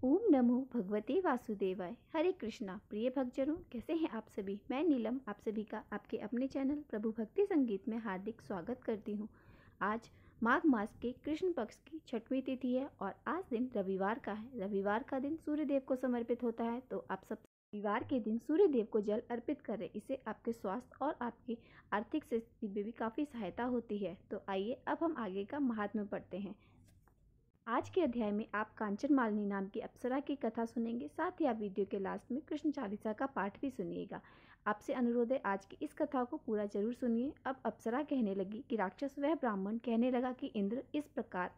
ओम नमो भगवते वासुदेवाय। हरे कृष्णा। प्रिय भक्तजनों, कैसे हैं आप सभी। मैं नीलम आप सभी का आपके अपने चैनल प्रभु भक्ति संगीत में हार्दिक स्वागत करती हूं। आज माघ मास के कृष्ण पक्ष की 6वीं तिथि है और आज दिन रविवार का है। रविवार का दिन सूर्य देव को समर्पित होता है, तो आप सब रविवार के दिन सूर्य देव को जल अर्पित करें। इससे आपके स्वास्थ्य और आपकी आर्थिक स्थिति में भी काफ़ी सहायता होती है। तो आइए अब हम आगे का महात्म्य पढ़ते हैं। आज के अध्याय में आप कांचन मालिनी नाम की अप्सरा की कथा सुनेंगे। साथ ही आप वीडियो के लास्ट में कृष्ण चालीसा का पाठ भी सुनिएगा। आपसे अनुरोध है आज की इस कथा को पूरा जरूर सुनिए। अब अप्सरा कहने लगी कि राक्षस वह ब्राह्मण कहने लगा कि इंद्र इस प्रकार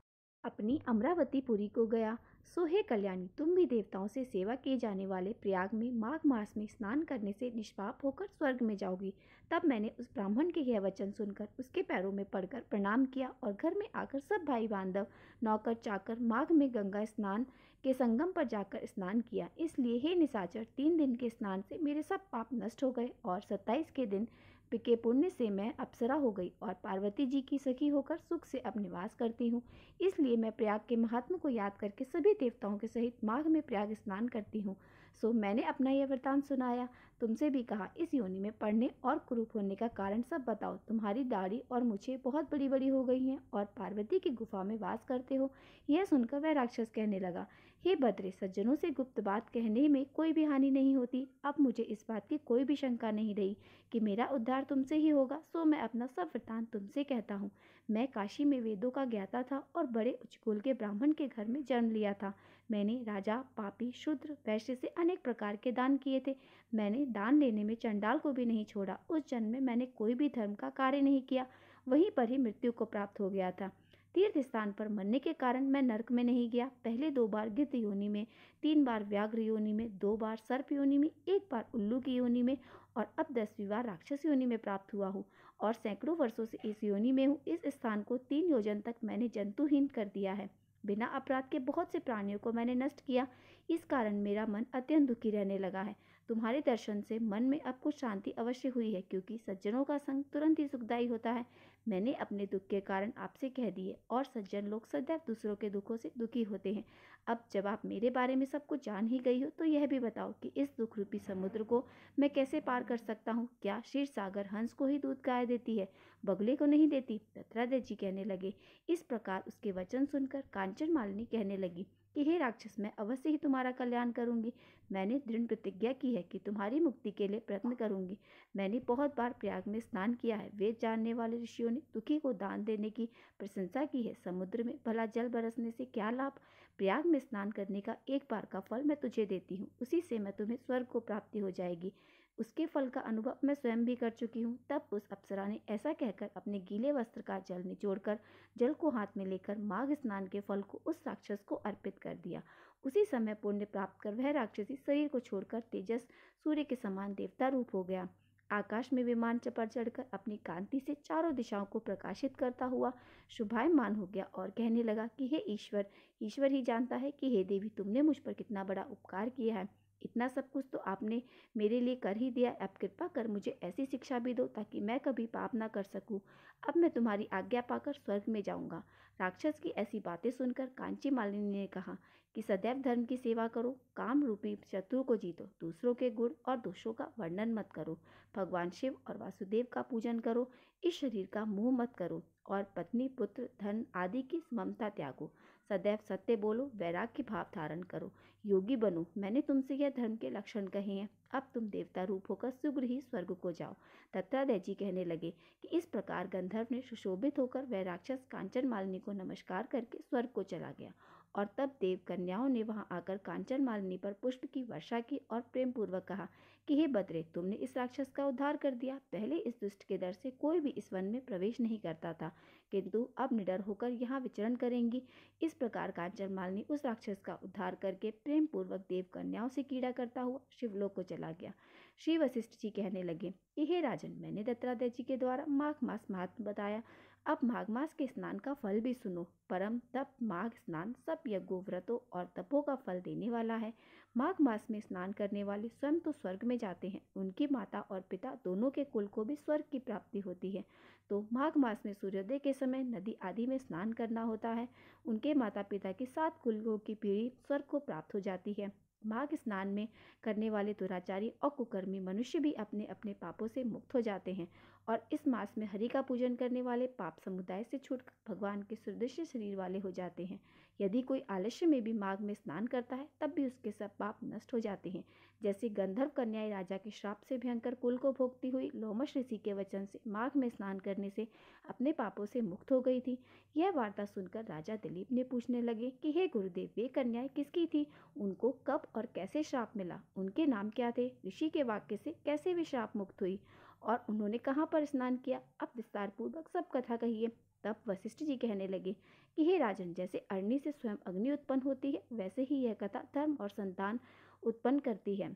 अपनी अमरावतीपुरी को गया। सो हे कल्याणी, तुम भी देवताओं से सेवा किए जाने वाले प्रयाग में माघ मास में स्नान करने से निष्पाप होकर स्वर्ग में जाओगी। तब मैंने उस ब्राह्मण के यह वचन सुनकर उसके पैरों में पड़कर प्रणाम किया और घर में आकर सब भाई बांधव नौकर चाकर माघ में गंगा स्नान के संगम पर जाकर स्नान किया। इसलिए हे निशाचर, 3 दिन के स्नान से मेरे सब पाप नष्ट हो गए और 27 के दिन के पुण्य से मैं अप्सरा हो गई और पार्वती जी की सखी होकर सुख से अब निवास करती हूँ। इसलिए मैं प्रयाग के महात्मा को याद करके सभी देवताओं के सहित माघ में प्रयाग स्नान करती हूँ। सो मैंने अपना यह वृतांत सुनाया। तुमसे भी कहा, इस योनि में पढ़ने और कुरूप होने का कारण सब बताओ। तुम्हारी दाढ़ी और मुझे बहुत बड़ी बड़ी हो गई हैं और पार्वती की गुफा में वास करते हो। यह सुनकर वह राक्षस कहने लगा, हे भद्रे, सज्जनों से गुप्त बात कहने में कोई भी हानि नहीं होती। अब मुझे इस बात की कोई भी शंका नहीं रही कि मेरा उद्धार तुमसे ही होगा। सो मैं अपना सब वृतांत तुमसे कहता हूँ। मैं काशी में वेदों का ज्ञाता था और बड़े उच्च कुल के ब्राह्मण के घर में जन्म लिया था। मैंने राजा, पापी, शूद्र, वैश्य से अनेक प्रकार के दान किए थे। मैंने दान लेने में चंडाल को भी नहीं छोड़ा। उस जन्म में मैंने कोई भी धर्म का कार्य नहीं किया, वहीं पर ही मृत्यु को प्राप्त हो गया था। तीर्थ स्थान पर मरने के कारण मैं नरक में नहीं गया। पहले 2 बार गिद्ध योनि में, 3 बार व्याघ्र योनि में, 2 बार सर्प योनि में, 1 बार उल्लू की योनि में और अब 10वीं बार राक्षस योनि में प्राप्त हुआ हूँ और सैकड़ों वर्षों से इस योनि में हूँ। इस स्थान को 3 योजन तक मैंने जंतुहीन कर दिया है। बिना अपराध के बहुत से प्राणियों को मैंने नष्ट किया। इस कारण मेरा मन अत्यंत दुखी रहने लगा है। तुम्हारे दर्शन से मन में अब कुछ शांति अवश्य हुई है, क्योंकि सज्जनों का संग तुरंत ही सुखदायी होता है। मैंने अपने दुख के कारण आपसे कह दिए और सज्जन लोग सदैव दूसरों के दुखों से दुखी होते हैं। अब जब आप मेरे बारे में सब कुछ जान ही गई हो, तो यह भी बताओ कि इस दुख रूपी समुद्र को मैं कैसे पार कर सकता हूँ। क्या क्षीर सागर हंस को ही दूध गाय देती है, बगुले को नहीं देती। दत्तात्रेय जी कहने लगे। इस प्रकार उसके वचन सुनकर कांचन मालिनी कहने लगी कि हे राक्षस, मैं अवश्य ही तुम्हारा कल्याण करूंगी। मैंने दृढ़ प्रतिज्ञा की है कि तुम्हारी मुक्ति के लिए प्रयत्न करूंगी। मैंने बहुत बार प्रयाग में स्नान किया है। वेद जानने वाले ऋषियों ने दुखी को दान देने की प्रशंसा की है। समुद्र में भला जल बरसने से क्या लाभ। प्रयाग में स्नान करने का 1 बार का फल मैं तुझे देती हूँ, उसी से मैं तुम्हें स्वर्ग को प्राप्ति हो जाएगी। उसके फल का अनुभव मैं स्वयं भी कर चुकी हूँ। तब उस अप्सरा ने ऐसा कहकर अपने गीले वस्त्र का जल निचोड़कर जल को हाथ में लेकर माघ स्नान के फल को उस राक्षस को अर्पित कर दिया। उसी समय पुण्य प्राप्त कर वह राक्षसी शरीर को छोड़कर तेजस सूर्य के समान देवता रूप हो गया। आकाश में विमान पर चढ़कर अपनी कांति से चारों दिशाओं को प्रकाशित करता हुआ शुभायमान हो गया और कहने लगा कि हे ईश्वर, ईश्वर ही जानता है कि हे देवी, तुमने मुझ पर कितना बड़ा उपकार किया है। इतना सब कुछ तो आपने मेरे लिए कर ही दिया। अब कृपा कर मुझे ऐसी शिक्षा भी दो ताकि मैं कभी पाप ना कर सकूं। अब मैं तुम्हारी आज्ञा पाकर स्वर्ग में जाऊंगा। राक्षस की ऐसी बातें सुनकर कांची मालिनी ने कहा कि सदैव धर्म की सेवा करो, काम रूपी शत्रु को जीतो, दूसरों के गुण और दोषों का वर्णन मत करो, भगवान शिव और वासुदेव का पूजन करो, इस शरीर का मोह मत करो और पत्नी, पुत्र, धन आदि की ममता त्यागो, सदैव सत्य बोलो, वैराग्य भाव धारण करो, योगी बनो। मैंने तुमसे यह धर्म के लक्षण कहे हैं। अब तुम देवता रूप होकर शीघ्र ही स्वर्ग को जाओ। दत्तात्रेय जी कहने लगे कि इस प्रकार गंधर्व ने सुशोभित होकर वह राक्षस कांचन मालिनी को नमस्कार करके स्वर्ग को चला गया और तब देव कन्याओं ने वहां आकर कांचन मालिनी पर पुष्प की वर्षा की और प्रेम पूर्वक कहा कि हे बद्रे, तुमने इस राक्षस का उद्धार कर दिया। पहले इस दुष्ट के डर से कोई भी इस वन में प्रवेश नहीं करता था, किंतु अब निडर होकर यहाँ विचरण करेंगी। इस प्रकार कांचन मालिनी उस राक्षस का उद्धार करके प्रेम पूर्वक देव कन्याओं से क्रीड़ा करता हुआ शिवलोक को चला गया। श्री वशिष्ठ जी कहने लगे कि हे राजन, मैंने दत्तात्रेय जी के द्वारा माघ मास महात्म्य बताया। अब माघ मास के स्नान का फल भी सुनो। परम तप माघ स्नान सब यज्ञों, व्रतों और तपों का फल देने वाला है। माघ मास में स्नान करने वाले स्वयं तो स्वर्ग में जाते हैं, उनकी माता और पिता दोनों के कुल को भी स्वर्ग की प्राप्ति होती है। तो माघ मास में सूर्योदय के समय नदी आदि में स्नान करना होता है। उनके माता पिता की 7 कुलों की पीढ़ी स्वर्ग को प्राप्त हो जाती है। माघ स्नान में करने वाले दुराचारी और कुकर्मी मनुष्य भी अपने अपने पापों से मुक्त हो जाते हैं और इस मास में हरि का पूजन करने वाले पाप समुदाय से छूटकर भगवान के सदृश शरीर वाले हो जाते हैं। यदि कोई आलस्य में भी माघ में स्नान करता है तब भी उसके सब पाप नष्ट हो जाते हैं। जैसे गंधर्व कन्याएं राजा के श्राप से भयंकर कुल को भोगती हुई लोमश ऋषि के वचन से माघ में स्नान करने से अपने पापों से मुक्त हो गई थी। यह वार्ता सुनकर राजा दिलीप ने पूछने लगे कि हे गुरुदेव, वे कन्याएं किसकी थी? उनको कब और कैसे श्राप मिला? उनके नाम क्या थे? ऋषि के वाक्य से कैसे वे श्राप मुक्त हुई और उन्होंने कहाँ पर स्नान किया? अब विस्तार पूर्वक सब कथा कहिए। तब वशिष्ठ जी कहने लगे कि हे राजन, जैसे अग्नि से स्वयं अग्नि उत्पन्न होती है, वैसे ही यह कथा धर्म और संतान उत्पन्न करती है।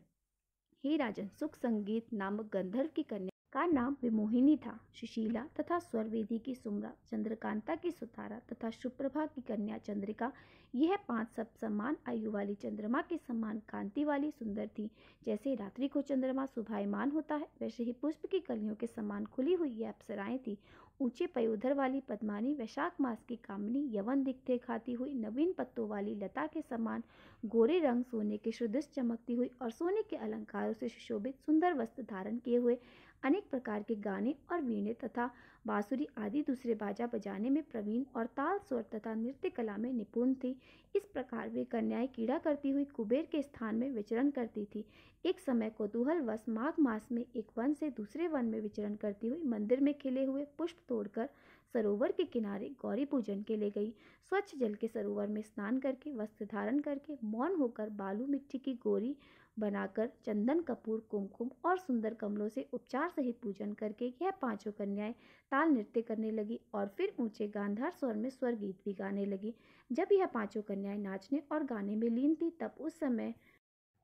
हे राजन, सुख संगीत नामक गंधर्व की कन्या का नाम विमोहिनी था। सुशीला तथा स्वरवेदी की सुमरा, चंद्रकांता की सुतारा तथा सुप्रभा की कन्या चंद्रिका, यह 5 सब समान आयु वाली चंद्रमा के समान कांति वाली सुंदर थी। जैसे रात्रि को चंद्रमा शोभायमान होता है, वैसे ही पुष्प की कलियों के समान खुली हुई यह अप्सराएं थी। ऊंचे पयोधर वाली पद्मानी, वैशाख मास की कामिनी, यवन दिखते खाती हुई नवीन पत्तों वाली लता के समान गोरे रंग, सोने के सुदृश चमकती हुई और सोने के अलंकारों से सुशोभित सुंदर वस्त्र धारण किए हुए, अनेक प्रकार के गाने और वीणे तथा बांसुरी आदि दूसरे बाजा बजाने में प्रवीण और ताल स्वर तथा नृत्य कला में निपुण थी। इस प्रकार वे कन्याएं कीड़ा करती हुई कुबेर के स्थान में विचरण करती थी। एक समय कौतूहलवश माघ मास में एक वन से दूसरे वन में विचरण करती हुई मंदिर में खिले हुए पुष्प तोड़कर सरोवर के किनारे गौरी पूजन के लिए गई। स्वच्छ जल के सरोवर में स्नान करके, वस्त्र धारण करके, मौन होकर बालू मिट्टी की गौरी बनाकर, चंदन कपूर कुमकुम और सुंदर कमलों से उपचार सहित पूजन करके यह 5 कन्याएं ताल नृत्य करने लगी और फिर ऊंचे गांधार स्वर में स्वर गीत भी गाने लगी। जब यह 5 कन्याएं नाचने और गाने में लीन थी, तब उस समय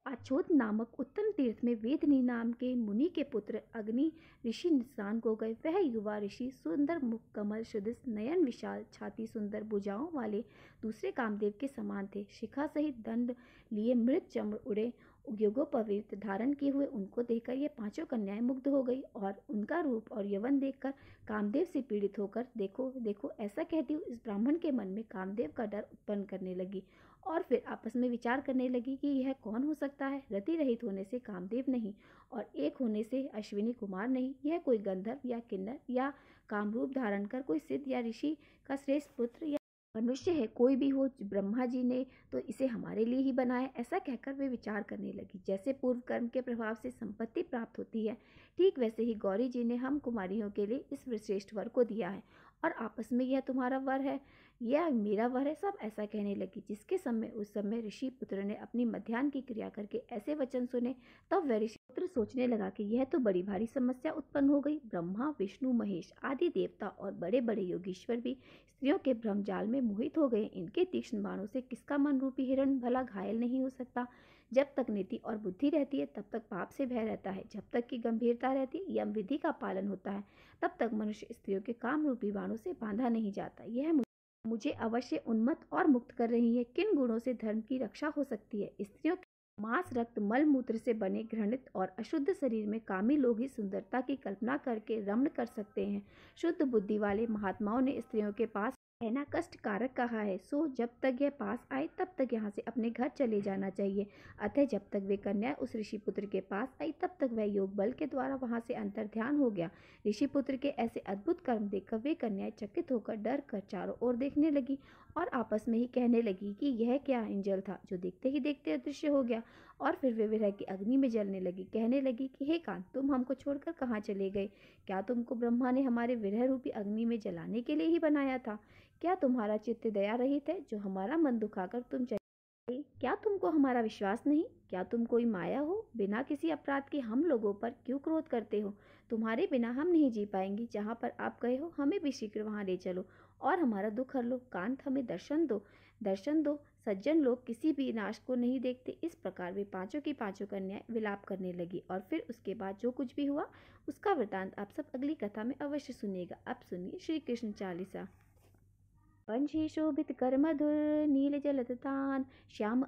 अछोत नामक उत्तम तीर्थ में वेदनी नाम के मुनि के पुत्र अग्नि ऋषि स्नान को गए। वह युवा ऋषि सुंदर मुख, कमल सदृश नयन, विशाल छाती, सुंदर भुजाओं वाले दूसरे कामदेव के समान थे। शिखा सहित दंड लिए मृग चम्र उड़े युगोपवीत धारण किए हुए उनको देखकर ये 5 कन्याएं मुग्ध हो गई और उनका रूप और यवन देखकर कामदेव से पीड़ित होकर देखो देखो ऐसा कहती हुई इस ब्राह्मण के मन में कामदेव का डर उत्पन्न करने लगी और फिर आपस में विचार करने लगी कि यह कौन हो सकता है। रति रहित होने से कामदेव नहीं और एक होने से अश्विनी कुमार नहीं, यह कोई गंधर्व या किन्नर या कामरूप धारण कर कोई सिद्ध या ऋषि का श्रेष्ठ पुत्र या मनुष्य है। कोई भी हो, ब्रह्मा जी ने तो इसे हमारे लिए ही बनाया। ऐसा कहकर वे विचार करने लगी। जैसे पूर्व कर्म के प्रभाव से संपत्ति प्राप्त होती है, ठीक वैसे ही गौरी जी ने हम कुमारियों के लिए इस श्रेष्ठ वर को दिया है और आपस में यह तुम्हारा वर है, यह मेरा वर है, सब ऐसा कहने लगी। जिसके समय उस समय ऋषि पुत्र ने अपनी मध्याह्न की क्रिया करके ऐसे वचन सुने, तब वह ऋषि पुत्र सोचने लगा कि यह तो बड़ी भारी समस्या उत्पन्न हो गई। ब्रह्मा, विष्णु, महेश आदि देवता और बड़े बड़े योगीश्वर भी स्त्रियों के भ्रमजाल में मोहित हो गए। इनके तीक्ष्ण बाणों से किसका मन रूपी हिरण भला घायल नहीं हो सकता? जब तक नीति और बुद्धि रहती है तब तक पाप से भय रहता है, जब तक की गंभीरता रहती है, यम विधि का पालन होता है, तब तक मनुष्य स्त्रियों के काम रूपी बाणों से बांधा नहीं जाता। यह मुझे अवश्य उन्मत्त और मुक्त कर रही है। किन गुणों से धर्म की रक्षा हो सकती है? स्त्रियों के मांस, रक्त, मल मूत्र से बने घृणित और अशुद्ध शरीर में कामी लोग ही सुंदरता की कल्पना करके रमण कर सकते हैं। शुद्ध बुद्धि वाले महात्माओं ने स्त्रियों के पास रहना कष्ट कारक कहा है, सो जब तक यह पास आए तब तक यहाँ से अपने घर चले जाना चाहिए। अतः जब तक वे कन्या उस ऋषि पुत्र के पास आई तब तक वह योग बल के द्वारा वहां से अंतर ध्यान हो गया। ऋषि पुत्र के ऐसे अद्भुत कर्म देखकर वे कन्याएं चकित होकर डर कर चारों ओर देखने लगी और आपस में ही कहने लगी कि यह क्या इंजल था जो देखते ही देखते अदृश्य हो गया। और फिर वे विरह की अग्नि में जलने लगी। कहने लगी कि हे कांत, तुम हमको छोड़कर कहाँ चले गए? क्या तुमको ब्रह्मा ने हमारे विरह रूपी अग्नि में जलाने के लिए ही बनाया था? क्या तुम्हारा चित्त दया रहित है जो हमारा मन दुखाकर तुम चले? क्या तुमको हमारा विश्वास नहीं? क्या तुम कोई माया हो? बिना किसी अपराध के हम लोगों पर क्यों क्रोध करते हो? तुम्हारे बिना हम नहीं जी पाएंगे। जहाँ पर आप गए हो हमें भी शीघ्र वहाँ ले चलो और हमारा दुख हर लो। कांत, हमें दर्शन दो, दर्शन दो। सज्जन लोग किसी भी नाश को नहीं देखते। इस प्रकार वे 5 की 5 कन्याएं विलाप करने लगी और फिर उसके बाद जो कुछ भी हुआ उसका वृतांत आप सब अगली कथा में अवश्य सुनिएगा। अब सुनिए श्री कृष्ण चालीसा। पंछी शोभित कर मधुर नील जलत तान, श्याम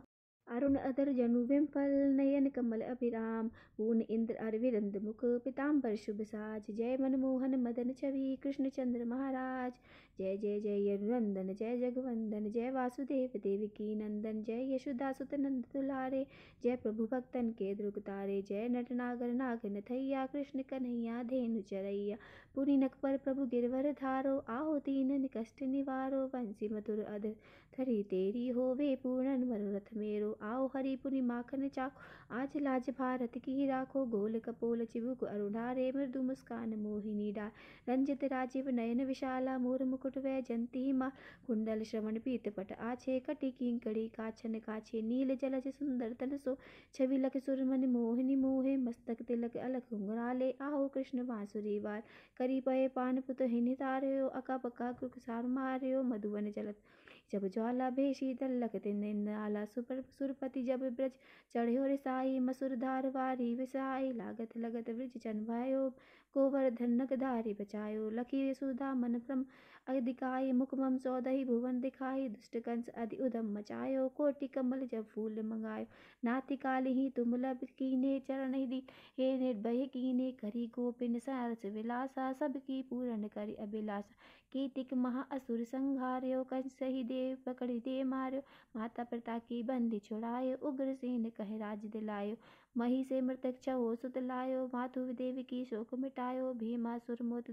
अरुण अधर जनु विमल नयन कमल अभिराम पूर्ण इंद्र अरविंद मुख पीताम्बर शुभ साज। जय मनमोहन मदन छवि कृष्ण चंद्र महाराज। जय जय जय यदुनंदन जय जगवंदन जय वासुदेव देवकी नंदन जय यशोदा सुत नंद दुलारे। जय प्रभु भक्तन के दुर्ग तारे जय नटनागर नाग नथैया कृष्ण कन्हैया धेनु चरैया। पुरी नख पर प्रभु गिरवर धारो आओ दीनन कष्ट निवारो। बंसी मधुर अधर धरी तेरी होवे पूर्ण मनोरथ मेरो। आओ हरिपुनि माखन चाखो आज लाज भारत की राखो। गोल कपोल चिबुक अरुणारे मृदु मुस्कान मोहिनी डार। रंजित राजीव नयन विशाला मोर मुकुट वै जयंती माला। कुंडल श्रवण पीत पट आछे कटि किंकड़ी काछन काछे। नील जलज सुंदर तन सो छवि लख सुरमन मोहिनी मोहे। मस्तक तिलक अलख घुंघराले आओ कृष्ण बांसुरी वार। करी पये पान पुत हिनि तारयो अका बका कृक सार मारयो। मधुवन जलत जब ज्वाला भेषी दल्लक तिन्नाला। सुरपति जब ब्रज चढ़्यो रिसाई मसुर धार वारी विसाई। लागत लगत ब्रज चन भयो गोवर्धन नगधारी बचायो। लखी सुधा मन भ्रम अधिकाई मुख मम 14 भुवन दिखाई। दुष्ट कंस अधि उदम मचायो कोटि कमल जब फूल मंगायो। नाति काल ही तुम लब कीने चरण ही हे निर्भय कीने। करी गोपिन सारस विलासा सबकी पूरन करी अभिलाषा। कीतिक महा असुर संहार्यो कंस ही देव पकड़ि दे मार्यो। माता पिता की बंदी छुड़ायो उग्रसेन कहे राज दिलायो। मही से मृतक छहो सुत लायो मातु देव की शोक मिटायो। भीमासुर मोत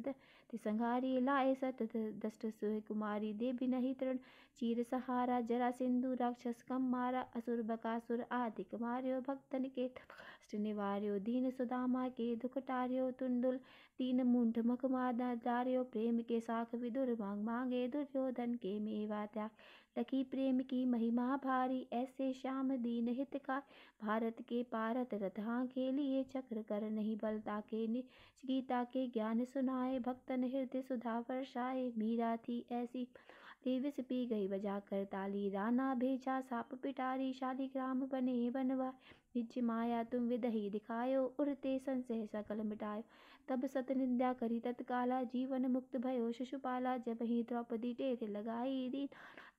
संहारी लाए सत दष्ट सुह कुमारी। देवी नहीं तृण चीर सहारा जरा सिंधु राक्षस कम मारा। असुर बकासुर आदिक मार्यो भक्तन के कष्ट निवार्यो। दीन सुदामा के दुख टार्यो तुंडुल तीन मुंठ मख मादा दार्यो। प्रेम के साख विदुर मांग मांगे दुर्योधन के मेवा त्याग। लखी प्रेम की महिमा भारी ऐसे श्याम दीन हितकारी। भारत के पारत रथा के लिए चक्र कर नहीं बलता के गीता के ज्ञान सुनाए। भक्तन हृदय सुधा वर्षाए मीरा थी ऐसी विष पी गई बजा कर ताली। राना भेजा साप पिटारी शालिग्राम बने बनवा। निज माया तुम विदही दिखायो उड़ते संशय सकल मिटायो। तब सत निंदा करी तत्काला जीवन मुक्त भयो शिशुपाला। जब ही द्रौपदी टेर लगाई दीन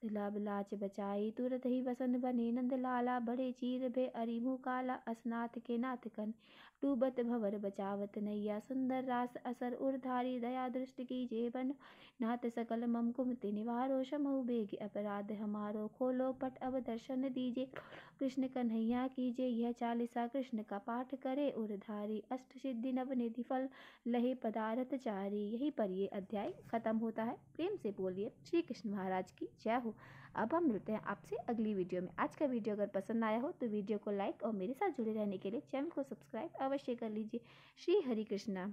लाभ लाज बचाई। तुरत ही वसन बने नंद लाला बड़े चीर भे अरिमु काला। असनाथ के नाथ कन डूबत भवर बचावत नैया। सुंदर रास असर उर्धारी दया दृष्टि की जेबन नाथ सकल मम कुमति निवारो। क्षमहु बेग अपराध हमारो खोलो पट अब दर्शन दीजे। कृष्ण कन्हैया कीजे यह चालीसा कृष्ण का पाठ करे उर्धारी। अष्ट सिद्धि नव निधि फल लहे पदारथ चारी। यहीं पर ये अध्याय खत्म होता है। प्रेम से बोलिए श्री कृष्ण महाराज की जय हो। अब हम मिलते हैं आपसे अगली वीडियो में। आज का वीडियो अगर पसंद आया हो तो वीडियो को लाइक और मेरे साथ जुड़े रहने के लिए चैनल को सब्सक्राइब अवश्य कर लीजिए। श्री हरि कृष्णा।